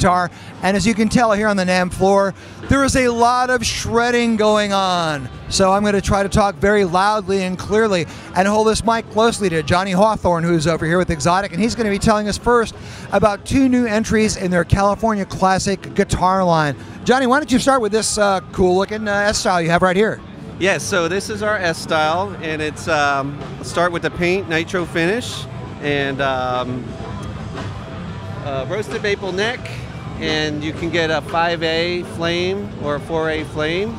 guitar. And as you can tell here on the NAMM floor, there is a lot of shredding going on. So I'm going to try to talk very loudly and clearly and hold this mic closely to Johnny Hawthorne, who's over here with Xotic, and he's going to be telling us first about 2 new entries in their California Classic guitar line. Johnny, why don't you start with this cool-looking S-style you have right here? Yes, so this is our S-style, and it's start with the paint nitro finish and roasted maple neck, and you can get a 5A flame or a 4A flame.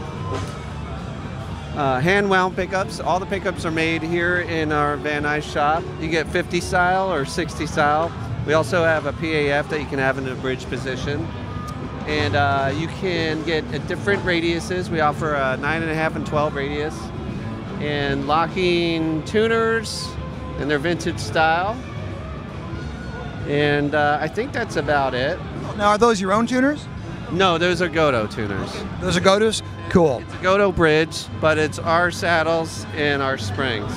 Hand wound pickups. All the pickups are made here in our Van Nuys shop. You get 50 style or 60 style. We also have a PAF that you can have in a bridge position. And you can get different radiuses. We offer a 9.5 and 12 radius. And locking tuners, and they're vintage style. And I think that's about it. Now, are those your own tuners? No, those are Godot tuners. Those are Godot's? Cool. It's a Godot bridge, but it's our saddles and our springs.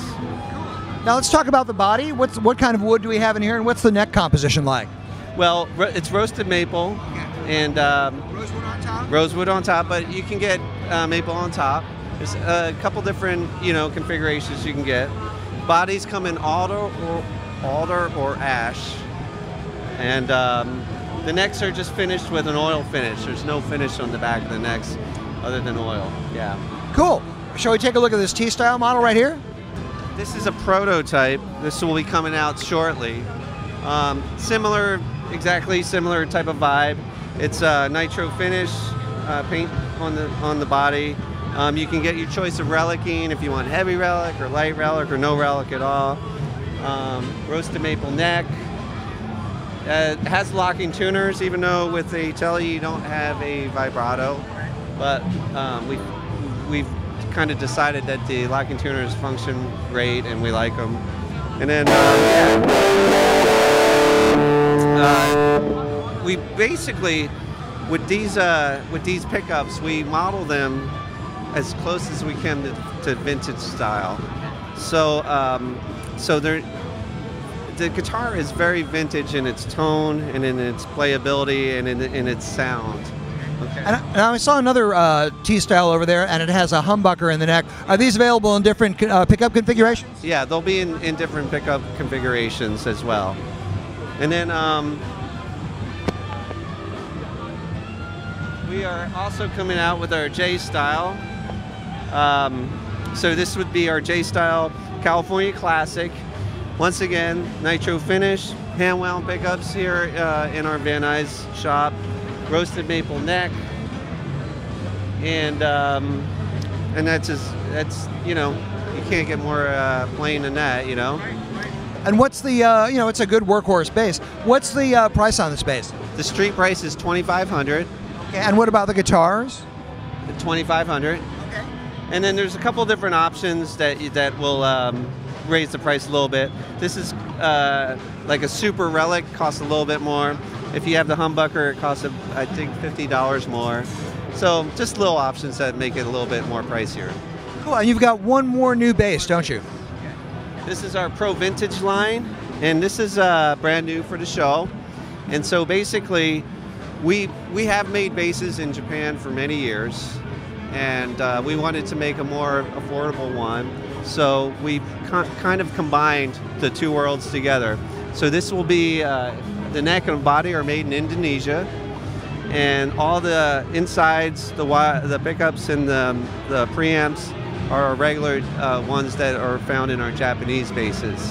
Now let's talk about the body. What kind of wood do we have in here, and what's the neck composition like? Well, it's roasted maple and rosewood on top. Rosewood on top, but you can get maple on top. There's a couple different, configurations you can get. Bodies come in alder or ash, and the necks are just finished with an oil finish. There's no finish on the back of the necks other than oil. Yeah. Cool. Shall we take a look at this T-style model right here? This is a prototype. This will be coming out shortly. Exactly similar type of vibe. It's a nitro finish paint on the body. You can get your choice of relicing if you want heavy relic or light relic or no relic at all. Roasted maple neck. It has locking tuners, even though with the Telly you don't have a vibrato. But we've kind of decided that the locking tuners function great and we like them. And then we basically, with these pickups, we model them as close as we can to vintage style. So the guitar is very vintage in its tone and in its playability and in its sound. Okay. And I saw another T-style over there, and it has a humbucker in the neck. Are these available in different pickup configurations? Yeah, they'll be in different pickup configurations as well. And then we are also coming out with our J-style. So this would be our J-style California Classic. Once again, nitro finish, hand wound pickups here in our Van Nuys shop. Roasted maple neck, and that's you can't get more plain than that, And what's the it's a good workhorse bass. What's the price on this bass? The street price is $2,500. Okay. And what about the guitars? $2,500. Okay. And then there's a couple different options that will raise the price a little bit. This is like a super relic, costs a little bit more. If you have the humbucker, it costs, I think, $50 more. So just little options that make it a little bit more pricier. Cool, and you've got one more new bass, don't you? This is our Pro Vintage line, and this is brand new for the show. And so basically, we have made basses in Japan for many years, and we wanted to make a more affordable one. So we kind of combined the two worlds together. So this will be the neck and body are made in Indonesia, and all the insides, the pickups and the preamps are regular ones that are found in our Japanese basses.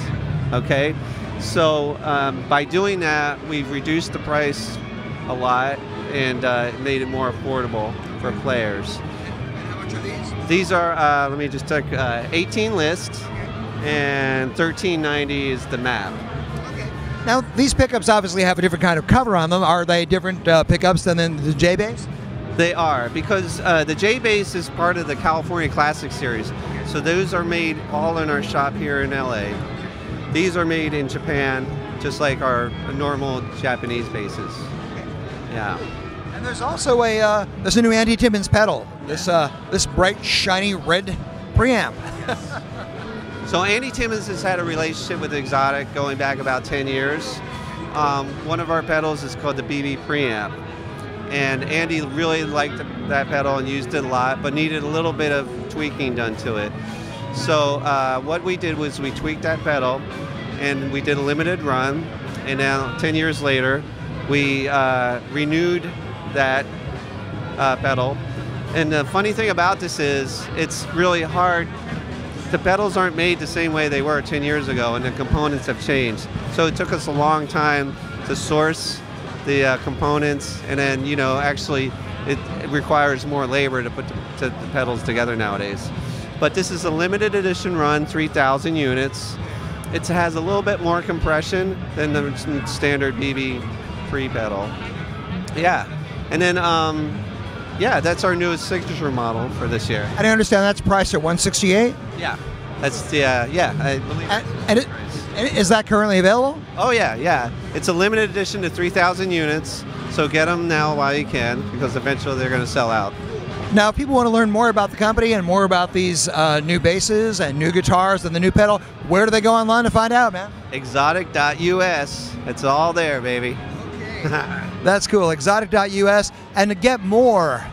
Okay, so by doing that, we've reduced the price a lot and made it more affordable for players. And how much are these? These are, let me just check, 18 list, and $13.90 is the map. Now, these pickups obviously have a different kind of cover on them. Are they different pickups than the J-Bass? They are, because the J-Bass is part of the California Classic Series. So those are made all in our shop here in LA. These are made in Japan, just like our normal Japanese basses. Yeah. And there's also there's a new Timmons pedal. This bright, shiny red preamp. So Timmons has had a relationship with Xotic going back about 10 years. one of our pedals is called the BB preamp. And Andy really liked that pedal and used it a lot, but needed a little bit of tweaking done to it. So what we did was we tweaked that pedal, and we did a limited run, and now 10 years later, we renewed that pedal. And the funny thing about this is it's really hard. The pedals aren't made the same way they were 10 years ago, and the components have changed. So it took us a long time to source the components, and then, you know, actually it requires more labor to put the pedals together nowadays. But this is a limited edition run, 3,000 units. It has a little bit more compression than the standard BB pre pedal. Yeah, and then yeah, that's our newest signature model for this year. And I understand that's priced at $168. Yeah, that's the yeah. I believe. And is that currently available? Oh yeah, yeah. It's a limited edition to 3,000 units. So get them now while you can, because eventually they're going to sell out. Now, if people want to learn more about the company and more about these new basses and new guitars and the new pedal, where do they go online to find out, man? Xotic.us. It's all there, baby. That's cool. Xotic.us. And to get more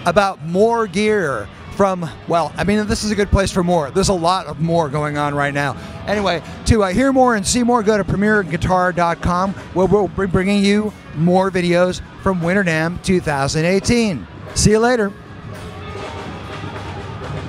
about more gear from, well, I mean, this is a good place for more. There's a lot of more going on right now. Anyway, to hear more and see more, go to premierguitar.com, where we'll be bringing you more videos from Winter NAMM 2018. See you later.